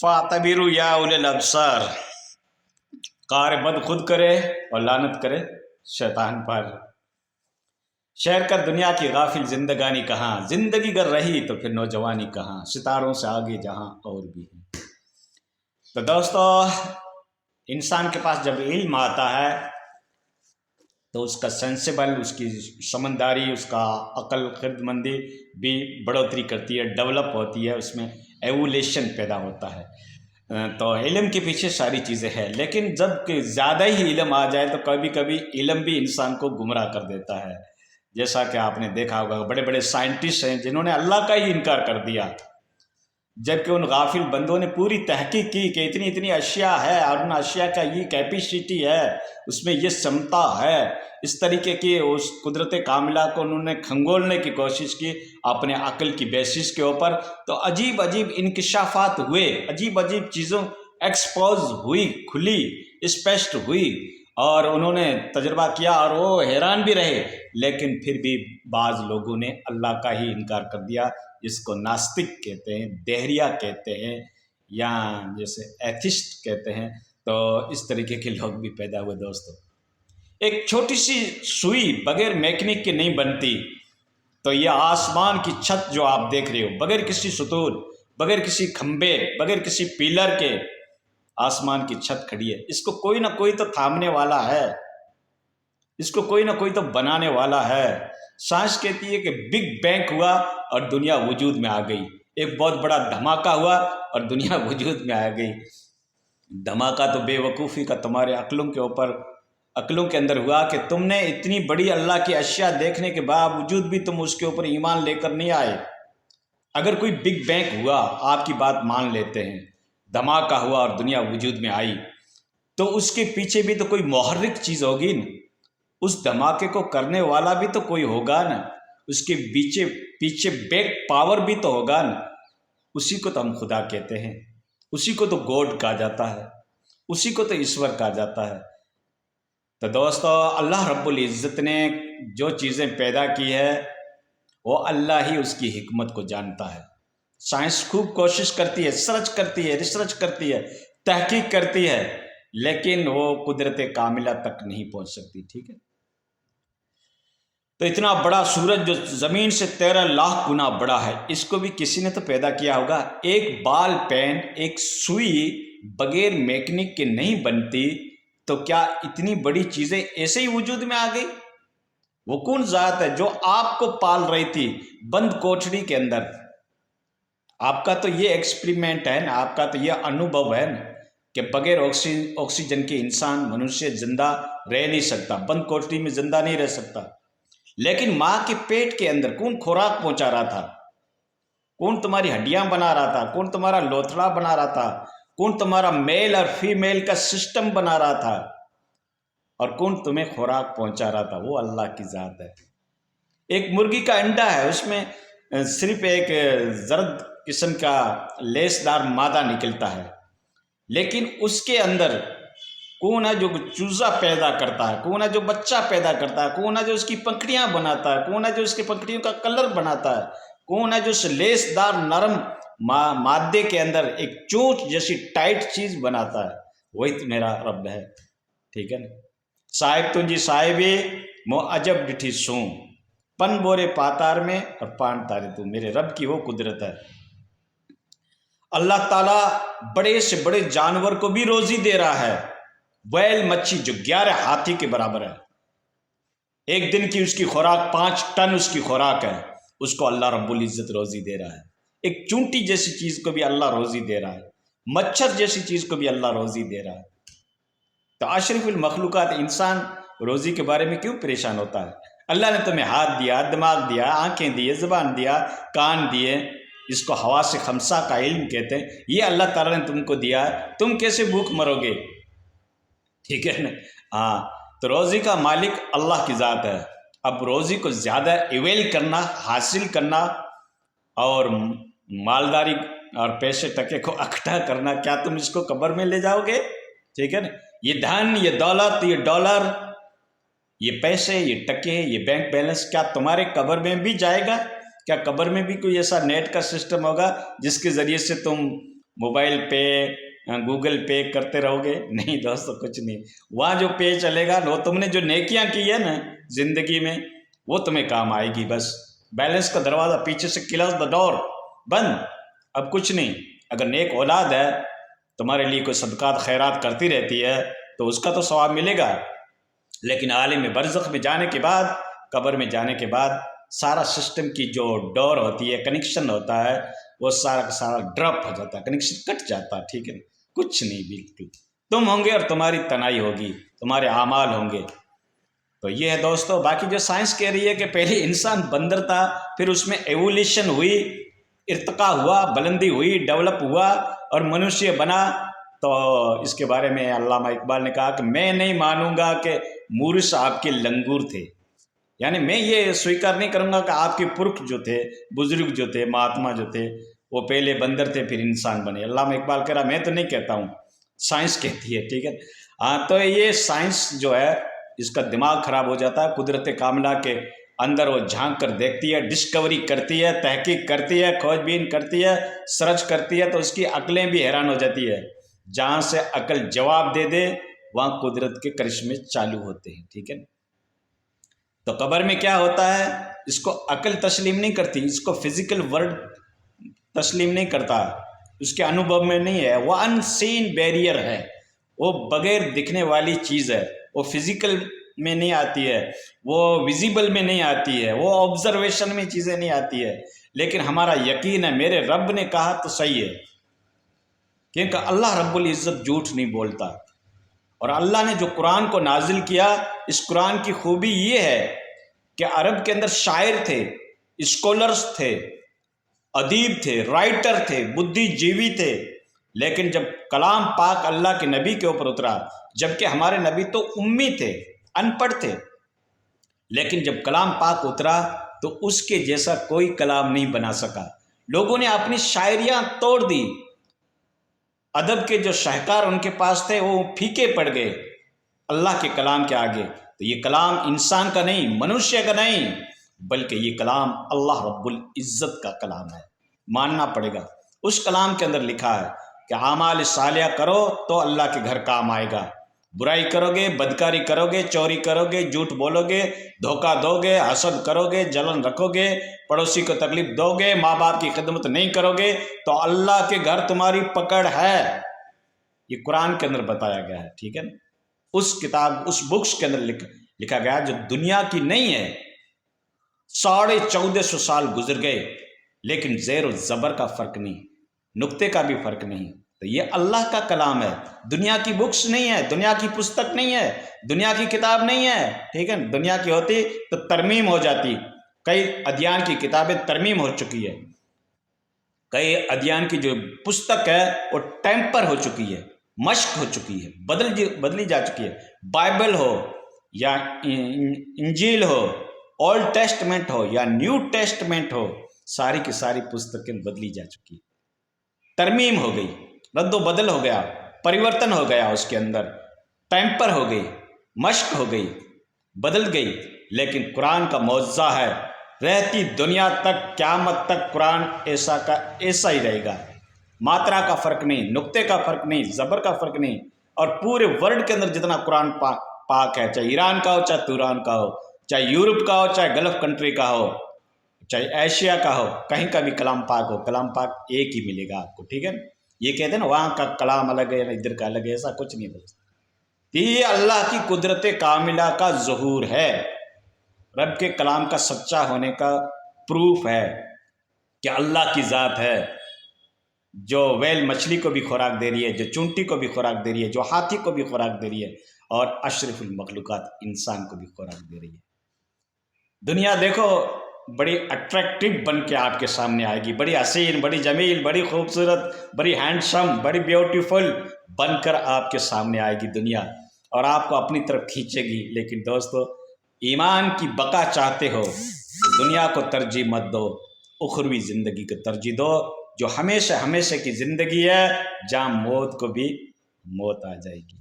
फ़ातबिरू या उलिल अबसार। कार बद खुद करे और लानत करे शैतान पर। शेर कर दुनिया की गाफिल जिंदगानी कहाँ, जिंदगी गर रही तो फिर नौजवानी कहाँ, सितारों से आगे जहाँ और भी है। तो दोस्तों, इंसान के पास जब इल्म आता है तो उसका सेंसिबल, उसकी समझदारी, उसका अकल खिरदमंदी भी बढ़ोतरी करती है, डेवलप होती है, उसमें एवोल्यूशन पैदा होता है। तो इल्म के पीछे सारी चीज़ें हैं, लेकिन जब ज़्यादा ही इल्म आ जाए तो कभी कभी इल्म भी इंसान को गुमराह कर देता है। जैसा कि आपने देखा होगा, बड़े बड़े साइंटिस्ट हैं जिन्होंने अल्लाह का ही इनकार कर दिया, जबकि उन गाफिल बंदों ने पूरी तहकीक की कि इतनी इतनी अशिया है और उन अशिया का ये कैपेसिटी है, उसमें ये क्षमता है। इस तरीके की उस कुदरत कामिला को उन्होंने खंगोलने की कोशिश की अपने अक्ल की बेसिस के ऊपर। तो अजीब अजीब इंकशाफात हुए, अजीब अजीब चीज़ों एक्सपोज हुई, खुली, स्पष्ट हुई, और उन्होंने तजर्बा किया और वो हैरान भी रहे। लेकिन फिर भी बाज़ लोगों ने अल्लाह का ही इनकार कर दिया, जिसको नास्तिक कहते हैं, देहरिया कहते हैं, या जैसे एथिस्ट कहते हैं। तो इस तरीके के लोग भी पैदा हुए। दोस्तों, एक छोटी सी सुई बगैर मैकेनिक के नहीं बनती। तो ये आसमान की छत जो आप देख रहे हो, बगैर किसी सुतून, बगैर किसी खंबे, बगैर किसी पिलर के आसमान की छत खड़ी है। इसको कोई ना कोई तो थामने वाला है, इसको कोई ना कोई तो बनाने वाला है। साइंस कहती है कि बिग बैंग हुआ और दुनिया वजूद में आ गई। एक बहुत बड़ा धमाका हुआ और दुनिया वजूद में आ गई। धमाका तो बेवकूफ़ी का तुम्हारे अक्लों के ऊपर, अक्लों के अंदर हुआ कि तुमने इतनी बड़ी अल्लाह की अशिया देखने के बावजूद भी तुम उसके ऊपर ईमान लेकर नहीं आए। अगर कोई बिग बैंग हुआ, आपकी बात मान लेते हैं, धमाका हुआ और दुनिया वजूद में आई, तो उसके पीछे भी तो कोई मुहर्रिक चीज़ होगी न, उस धमाके को करने वाला भी तो कोई होगा ना, उसके पीछे पीछे बैक पावर भी तो होगा ना। उसी को तो हम खुदा कहते हैं, उसी को तो गॉड कहा जाता है, उसी को तो ईश्वर कहा जाता है। तो दोस्तों, अल्लाह रब्बुल इज़्ज़त ने जो चीज़ें पैदा की है वो अल्लाह ही उसकी हिकमत को जानता है। साइंस खूब कोशिश करती है, सर्च करती है, रिसर्च करती है, तहकीक करती है, लेकिन वो कुदरत कामिला तक नहीं पहुंच सकती। ठीक है, तो इतना बड़ा सूरज जो ज़मीन से 13 लाख गुना बड़ा है, इसको भी किसी ने तो पैदा किया होगा। एक बाल पेन, एक सुई बगैर मैकेनिक के नहीं बनती, तो क्या इतनी बड़ी चीज़ें ऐसे ही वजूद में आ गई? वो कौन ज़ात है जो आपको पाल रही थी बंद कोठरी के अंदर? आपका तो ये एक्सपेरिमेंट है ना, आपका तो ये अनुभव है ना कि बगैर ऑक्सीजन के इंसान, मनुष्य जिंदा रह नहीं सकता, बंद कोठरी में जिंदा नहीं रह सकता। लेकिन माँ के पेट के अंदर कौन खुराक पहुंचा रहा था? कौन तुम्हारी हड्डियां बना रहा था? कौन तुम्हारा लोथड़ा बना रहा था? कौन तुम्हारा मेल और फीमेल का सिस्टम बना रहा था? और कौन तुम्हें खुराक पहुंचा रहा था? वो अल्लाह की ज़ात है। एक मुर्गी का अंडा है, उसमें सिर्फ एक जर्द किस्म का लेसदार मादा निकलता है, लेकिन उसके अंदर कौन है जो चूजा पैदा करता है? कौन है जो बच्चा पैदा करता है? कौन है जो उसकी पंखुड़ियां बनाता है? कौन है जो उसकी पंखुड़ियों का कलर बनाता है? कौन है जो उस लेसदार नरम मादे के अंदर एक चोंच जैसी टाइट चीज बनाता है? वही तो मेरा रब है। ठीक है ना? साहिब तुंजी साहिबे मो अजब डिठी सू, पन बोरे पातार में और पान तारे तू। मेरे रब की वो कुदरत है। अल्लाह ताला बड़े से बड़े जानवर को भी रोजी दे रहा है। बैल मच्छी जो 11 हाथी के बराबर है, एक दिन की उसकी खुराक 5 टन उसकी खुराक है, उसको अल्लाह रब्बुल इज़्ज़त रोजी दे रहा है। एक चूंटी जैसी चीज को भी अल्लाह रोजी दे रहा है, मच्छर जैसी चीज को भी अल्लाह रोजी दे रहा है। तो अशरफुल मखलूकात इंसान रोजी के बारे में क्यों परेशान होता है? अल्लाह ने तुम्हें हाथ दिया, दिमाग दिया, आंखें दिए, जुबान दिया, कान दिए, इसको हवा से खमसा का इल्म कहते हैं, ये अल्लाह ताला ने तुमको दिया है। तुम कैसे भूख मरोगे? ठीक है ना? हाँ, तो रोज़ी का मालिक अल्लाह की ज़ात है। अब रोज़ी को ज़्यादा इवेल करना, हासिल करना और मालदारी और पैसे टके को इकट्ठा करना, क्या तुम इसको कब्र में ले जाओगे? ठीक है ना? ये धन, ये दौलत, ये डॉलर, ये पैसे, ये टके, ये बैंक बैलेंस, क्या तुम्हारे कब्र में भी जाएगा? क्या कब्र में भी कोई ऐसा नेट का सिस्टम होगा जिसके ज़रिए से तुम موبائل پے گوگل پے کرتے رہو گے؟ نہیں دوستو، کچھ نہیں. وہاں جو پے چلے گا وہ تم نے جو نیکیاں کی ہے نا زندگی میں وہ تمہیں کام آئے گی. بس بیلنس کا دروازہ پیچھے سے کلوز دا ڈور، بند. اب کچھ نہیں. اگر نیک اولاد ہے تمہارے لیے کوئی صدقات خیرات کرتی رہتی ہے تو اس کا تو ثواب ملے گا، لیکن عالم برزخ میں جانے کے بعد، قبر میں جانے کے بعد سارا سسٹم کی جو ڈور ہوتی ہے، کنیکشن ہوتا ہے، وہ سارا کا سارا ڈراپ ہو جاتا ہے، کنیکشن کٹ جاتا ہے. ٹھیک ہے، کچھ نہیں، بالکل تم ہوں گے اور تمہاری تنہائی ہوگی، تمہارے اعمال ہوں گے. تو یہ ہے دوستو. باقی جو سائنس کہہ رہی ہے کہ پہلے انسان بندر تھا، پھر اس میں ایولیشن ہوئی، ارتقاء ہوا، بلندی ہوئی، ڈیولپ ہوا اور منشیہ بنا. تو اس کے بارے میں علامہ اقبال نے کہا کہ میں نہیں مانوں گا کہ مورث آپ کے لنگور تھے، یعنی میں یہ سویکار نہیں کروں گا کہ آپ کے پرکھ جو تھے، بزرگ جو تھے، مہاتما جو تھے، وہ پہلے بندر تھے پھر انسان بنے. علامہ اقبال کہہ رہا میں تو نہیں کہتا ہوں، سائنس کہتی ہے. ٹھیک ہے. ہاں، تو یہ سائنس جو ہے اس کا دماغ خراب ہو جاتا ہے. قدرت کاملہ کے اندر وہ جھانک کر دیکھتی ہے، ڈسکوری کرتی ہے، تحقیق کرتی ہے، کھوج بین کرتی ہے، سرچ کرتی ہے، تو اس کی عقلیں بھی حیران ہو جاتی ہے. جہاں سے عقل جواب دے دے وہاں قدرت کے کرشمے چالو ہوتے ہیں. ٹھیک ہے. تو قبر میں کیا ہوتا ہے اس کو عقل تسلیم نہیں کرتی، اس کو فزیکل ورلڈ تسلیم نہیں کرتا، اس کے انوبھو میں نہیں ہے. وہ ان سین بیریئر ہے، وہ بغیر دکھنے والی چیز ہے، وہ فزیکل میں نہیں آتی ہے، وہ ویزیبل میں نہیں آتی ہے، وہ آبزرویشن میں چیزیں نہیں آتی ہے. لیکن ہمارا یقین ہے میرے رب نے کہا تو صحیح ہے، کیونکہ اللہ رب العزت جھوٹ نہیں بولتا. اور اللہ نے جو قرآن کو نازل کیا، اس قرآن کی خوبی یہ ہے کہ عرب کے اندر شاعر تھے، اسکولرز تھے، ادیب تھے، رائٹر تھے، بدھی جیوی تھے، لیکن جب کلام پاک اللہ کے نبی کے اوپر اترا، جبکہ ہمارے نبی تو امی تھے، ان پڑھ تھے، لیکن جب کلام پاک اترا تو اس کے جیسا کوئی کلام نہیں بنا سکا. لوگوں نے اپنی شاعریاں توڑ دی، ادب کے جو شاہکار ان کے پاس تھے وہ پھیکے پڑ گئے اللہ کے کلام کے آگے. تو یہ کلام انسان کا نہیں، منشیہ کا نہیں، بلکہ یہ کلام اللہ رب العزت کا کلام ہے. ماننا پڑے گا. اس کلام کے اندر لکھا ہے کہ اعمال صالحہ کرو تو اللہ کے گھر کام آئے گا، برائی کرو گے، بدکاری کرو گے، چوری کرو گے، جھوٹ بولو گے، دھوکہ دو گے، حسد کرو گے، جلن رکھو گے، پڑوسی کو تکلیف دو گے، ماں باپ کی خدمت نہیں کرو گے، تو اللہ کے گھر تمہاری پکڑ ہے. یہ قرآن کے اندر بتایا گیا ہے. ٹھیک ہے نا. اس کتاب، اس بکس کے اندر لکھا گیا جو دنیا کی نہیں ہے. 1450 سال گزر گئے لیکن زیر و زبر کا فرق نہیں، نقطے کا بھی فرق نہیں. تو یہ اللہ کا کلام ہے، دنیا کی بکس نہیں ہے، دنیا کی پستک نہیں ہے، دنیا کی کتاب نہیں ہے. ٹھیک ہے. دنیا کی ہوتی تو ترمیم ہو جاتی. کئی ادیان کی کتابیں ترمیم ہو چکی ہے، کئی ادیان کی جو پستک ہے وہ ٹیمپر ہو چکی ہے، مشق ہو چکی ہے، بدلی جا چکی ہے. بائبل ہو یا انجیل ہو، اولڈ ٹیسٹمنٹ ہو یا نیو ٹیسٹمنٹ ہو، ساری کی ساری پستکیں بدلی جا چکی، ترمیم ہو گئی، رد و بدل ہو گیا، پریورتن ہو گیا، اس کے اندر ٹیمپر ہو گئی، مشق ہو گئی، بدل گئی. لیکن قرآن کا معجزہ ہے، رہتی دنیا تک، قیامت تک قرآن ایسا کا ایسا ہی رہے گا. ماترا کا فرق نہیں، نقطے کا فرق نہیں، زبر کا فرق نہیں. اور پورے ورلڈ کے اندر جتنا قرآن پاک ہے، چاہے ایران کا ہو، چاہے توران کا ہو، چاہے یورپ کا ہو، چاہے گلف کنٹری کا ہو، چاہے ایشیا کا ہو، کہیں کا بھی کلام پاک ہو، کلام پاک ایک ہی ملے گا آپ کو. ٹھیک ہے. یہ کہتے ہیں نا وہاں کا کلام الگ ہے، ادھر کا الگ ہے، ایسا کچھ نہیں دوست. یہ اللہ کی قدرت کاملہ کا ظہور ہے، رب کے کلام کا سچا ہونے کا پروف ہے کہ اللہ کی ذات ہے، جو ویل مچھلی کو بھی خوراک دے رہی ہے، جو چونٹی کو بھی خوراک دے رہی ہے، جو ہاتھی کو بھی خوراک دے رہی ہے، اور اشرف المخلوقات انسان کو بھی خوراک دے رہی ہے. دنیا دیکھو بڑی اٹریکٹیو بن کے آپ کے سامنے آئے گی، بڑی حسین، بڑی جمیل، بڑی خوبصورت، بڑی ہینڈسم، بڑی بیوٹیفل بن کر آپ کے سامنے آئے گی دنیا، اور آپ کو اپنی طرف کھینچے گی. لیکن دوستو ایمان کی بقا چاہتے ہو تو دنیا کو ترجیح مت دو، اخروی زندگی کو ترجیح دو، جو ہمیشہ ہمیشہ کی زندگی ہے، جہاں موت کو بھی موت آ جائے گی.